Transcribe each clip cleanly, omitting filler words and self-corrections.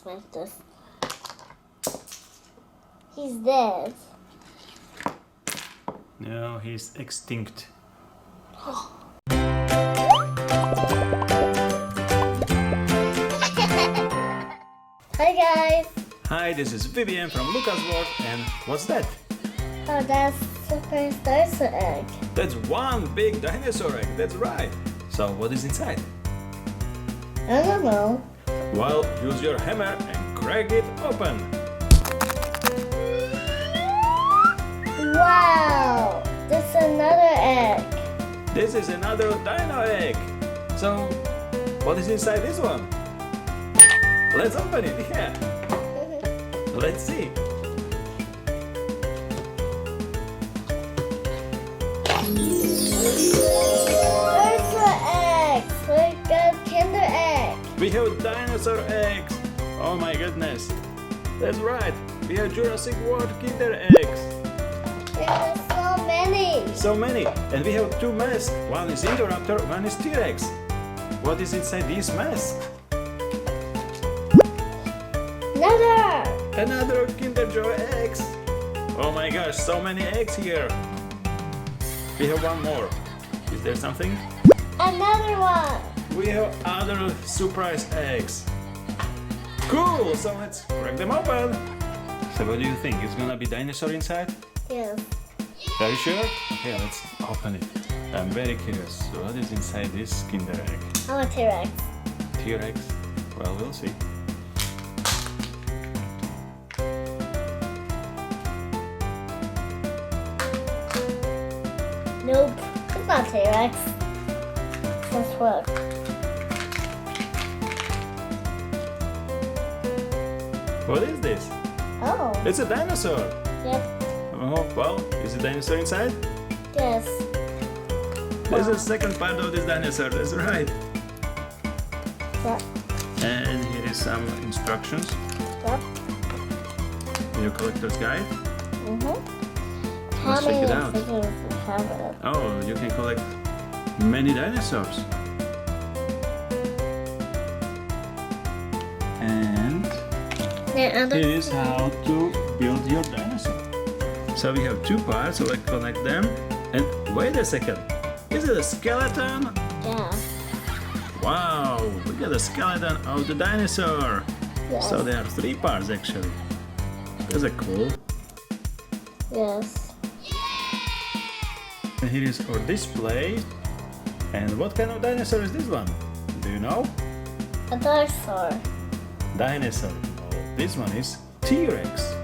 smash this. He's dead. No, he's extinct. Hi guys. Hi, this is Vivienne from Lucas World, and what's that? Oh, that's Super Dinosaur Egg. That's one big dinosaur egg, that's right. So what is inside? I don't know. Well, use your hammer and crack it open. Wow, that's another egg. This is another dino egg. So, what is inside this one? Let's open it, yeah. Let's see. Dinosaur eggs. We got Kinder egg. We have dinosaur eggs. Oh my goodness. That's right. We have Jurassic World Kinder eggs. There's so many. So many. And we have two masks. One is Indoraptor, one is T-Rex. What is inside these masks? Another Kinder Joy eggs. Oh my gosh, so many eggs here. We have one more. Is there something? Another one. We have other surprise eggs. Cool, so let's crack them open. So what do you think? It's gonna be dinosaur inside? Yes. Are you sure? Okay, let's open it. I'm very curious. So what is inside this Kinder egg? I'm a T-Rex. T-Rex? Well, we'll see. Nope, it's not T-Rex. Let's look. What is this? Oh. It's a dinosaur. Yep. Oh, well, is the dinosaur inside? Yes. There's a second part of this dinosaur, that's right. Yep. And here is some instructions. Yep. Your collector's guide. Mhm. Let's check it out. Figures you have it? Oh, you can collect many dinosaurs. And here is how to build your dinosaur. So we have two parts, so let's connect them. And wait a second, is it a skeleton? Yeah. Wow, we got a skeleton of the dinosaur. Yes. So there are three parts actually. Those are cool. Yes. And here is our display. And what kind of dinosaur is this one? Do you know? A dinosaur. Dinosaur. Oh, this one is T-Rex.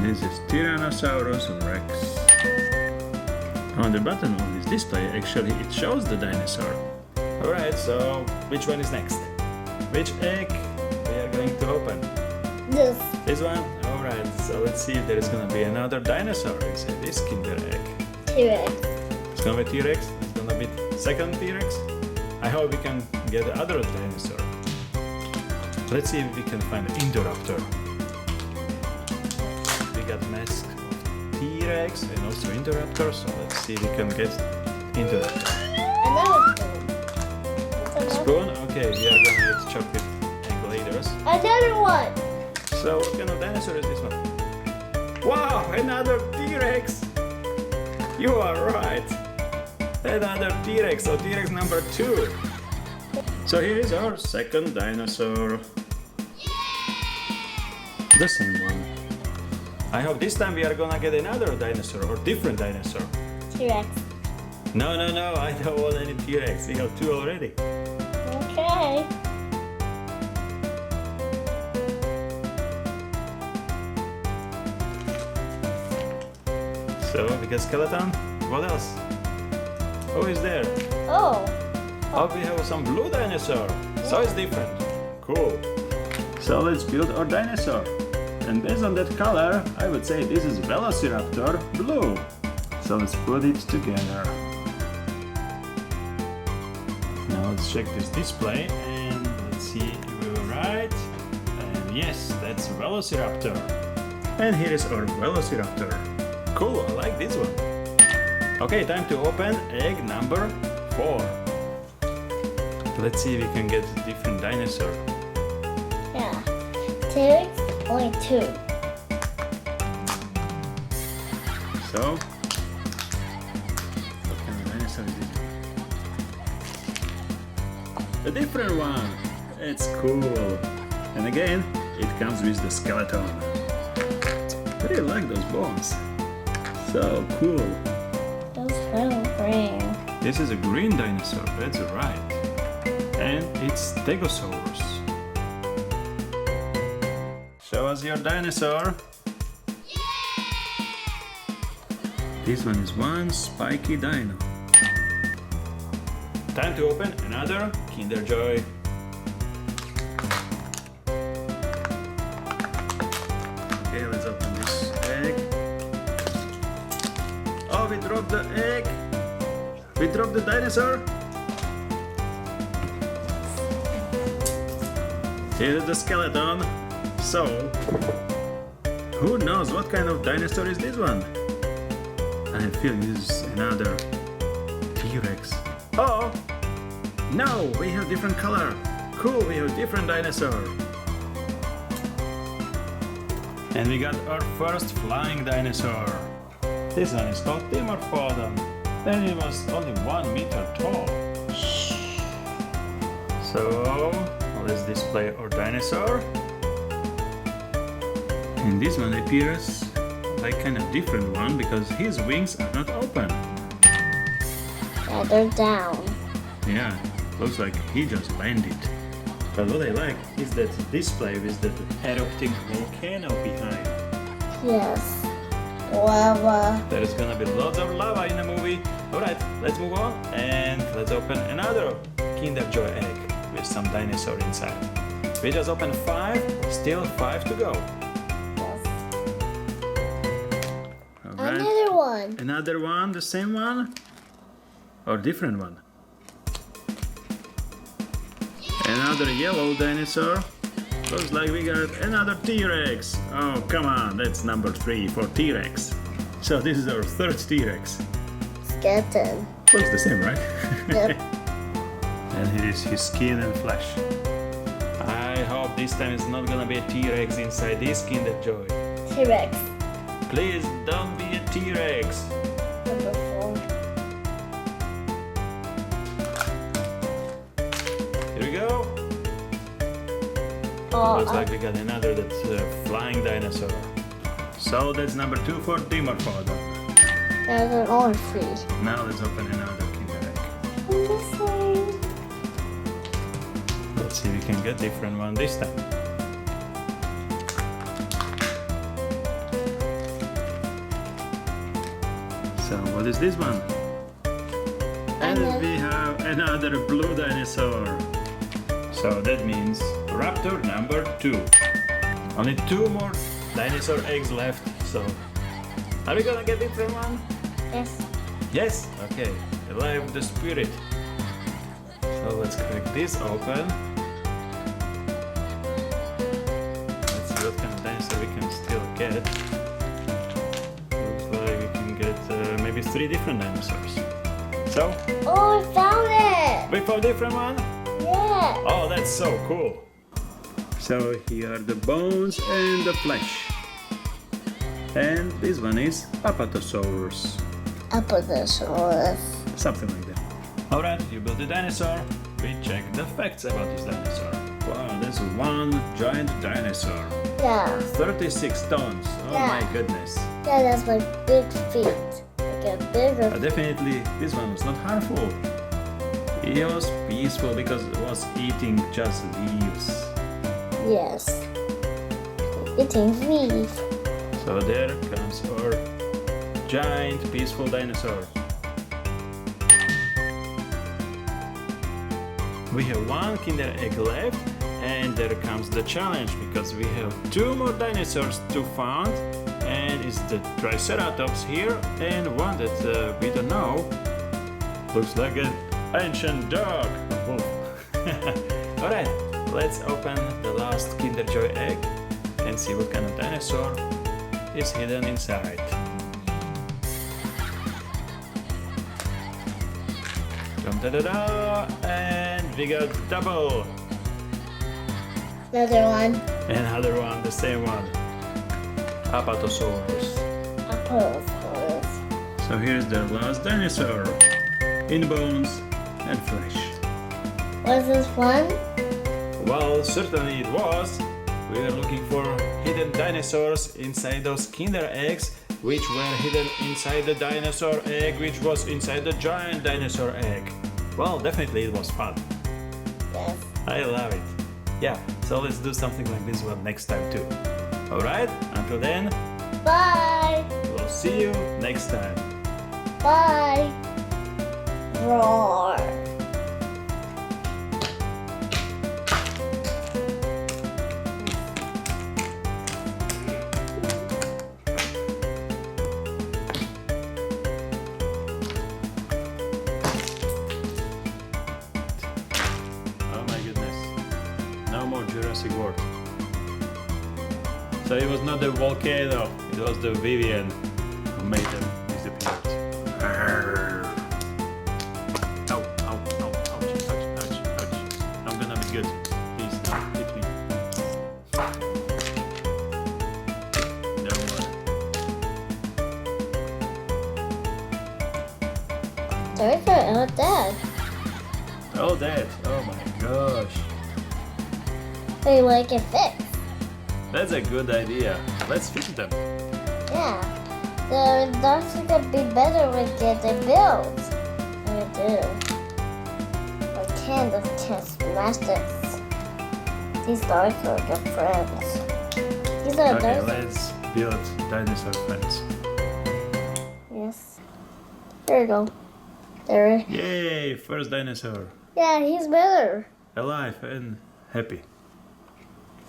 This is Tyrannosaurus Rex. On the bottom of this display, actually, it shows the dinosaur. Alright, so which one is next? Which egg we are going to open? This. This one? Alright, so let's see if there is going to be another dinosaur inside this Kinder egg. T-Rex. It's going to be T-Rex. It's going to be second T-Rex. I hope we can get the other dinosaur. Let's see if we can find Indoraptor. We got mask of T-Rex and also Indoraptor, so let's see if we can get Indoraptor. Another spoon. Spoon? Okay, we are gonna eat chocolate egg later. Another one. So what kind of dinosaur is this one? Wow, another T-Rex! You are right. Another T-Rex, so T-Rex number 2. So here is our second dinosaur. The same one. I hope this time we are gonna get another dinosaur or different dinosaur. T-Rex. No, I don't want any T-Rex. We have 2 already. Okay. So we got skeleton. What else? Who is there? Oh. Oh, we have some blue dinosaur. So it's different. Cool. So let's build our dinosaur. And based on that color, I would say this is Velociraptor blue. So let's put it together. Now let's check this display and let's see if we were right. And yes, that's Velociraptor. And here is our Velociraptor. Cool, I like this one. Okay, time to open egg number 4. Let's see if we can get a different dinosaur. Yeah. T-Rex, only 2. So, what kind of dinosaur is this? A different one. It's cool. And again, it comes with the skeleton. I really like those bones. So cool. Those little green. This is a green dinosaur, that's right. And it's Stegosaurus. Show us your dinosaur. This one is one spiky dino. Time to open another Kinder Joy. Okay, let's open this egg. Oh, we dropped the egg. We dropped the dinosaur. Here's the skeleton. So, who knows what kind of dinosaur is this one? I feel this is another T-Rex. Oh! No, we have different color. Cool, we have different dinosaur. And we got our first flying dinosaur. This one is called Dimorphodon. And it was only 1 meter tall. So, let's display our dinosaur. And this one appears like kind of different one because his wings are not open. Yeah, they're down. Yeah, looks like he just landed. But what I like is that display with the erupting volcano behind. Yes. Lava. There is gonna be lots of lava in the movie. Alright, let's move on and let's open another Kinder Joy egg with some dinosaur inside. We just opened 5, still 5 to go. Yes. Alright. Another one. Another one, the same one? Or different one? Another yellow dinosaur. Looks like we got another T-Rex. Oh, come on, that's number 3 for T-Rex. So this is our third T-Rex. Skeleton. Looks the same, right? Yep. And here is his skin and flesh. I hope this time it's not gonna be a T-Rex inside this Kinder Joy. T-Rex. Please don't be a T-Rex. Number 4. Here we go. Oh, Looks like we got another that's flying dinosaur. So that's number 2 for Dimorphodon. there's an orange tree. Now let's open another Kinder egg. I'm just saying. Let's see if we can get different one this time. So what is this one? And we have another blue dinosaur. So that means raptor number 2. Only 2 more dinosaur eggs left. So are we gonna get different one? Yes. Yes? Okay. Alive the spirit. So let's crack this open. Let's see what kind of dinosaur we can still get. Looks like we can get maybe 3 different dinosaurs. So, Oh, I found it. we found different one? Yeah. Oh, that's so cool. So here are the bones and the flesh. And this one is Apatosaurus. Apatosaurus. Something like that. Alright, you built a dinosaur. We check the facts about this dinosaur. Wow, that's one giant dinosaur. Yeah. 36 tons. Oh Yeah. my goodness. Yeah, that's my big feet. Like a bigger. Definitely, this one was not harmful. It was peaceful because it was eating just leaves. Yes. Eating leaf. So there comes our giant peaceful dinosaur. We have 1 Kinder egg left, and there comes the challenge because we have 2 more dinosaurs to find, and it's the Triceratops here and one that we don't know. Looks like an ancient dog. Alright, let's open the last Kinder Joy egg and see what kind of dinosaur is hidden inside. Dum-da-da-da, and we got double. Another one. Another one, the same one. Apatosaurus. Apatosaurus. So here's the last dinosaur. In bones and flesh. Was this fun? Well, certainly it was. We were looking for hidden dinosaurs inside those Kinder eggs, which were hidden inside the dinosaur egg, which was inside the giant dinosaur egg. Well, definitely it was fun. Yes. I love it. Yeah, so let's do something like this one next time too. Alright, until then, Bye. we'll see you next time. Bye. Roar. Oh my goodness. No more Jurassic World. So it was not the volcano, it was the Vivienne who made them disappear. Arrgh. Ow, ow, ow, ouch, ouch, ouch, ouch. I'm gonna be good. Please don't hit me. No more. They're all dead. Oh, dead. Oh my gosh. They like it fixed. That's a good idea. Let's fix them. Yeah. The dogs are gonna be better with the builds. We do. We can't smash this. These dogs are good friends. These are Okay, dogs. let's build dinosaur friends. Yes. There you go. There. Yay! First dinosaur. Yeah, he's better. Alive and happy.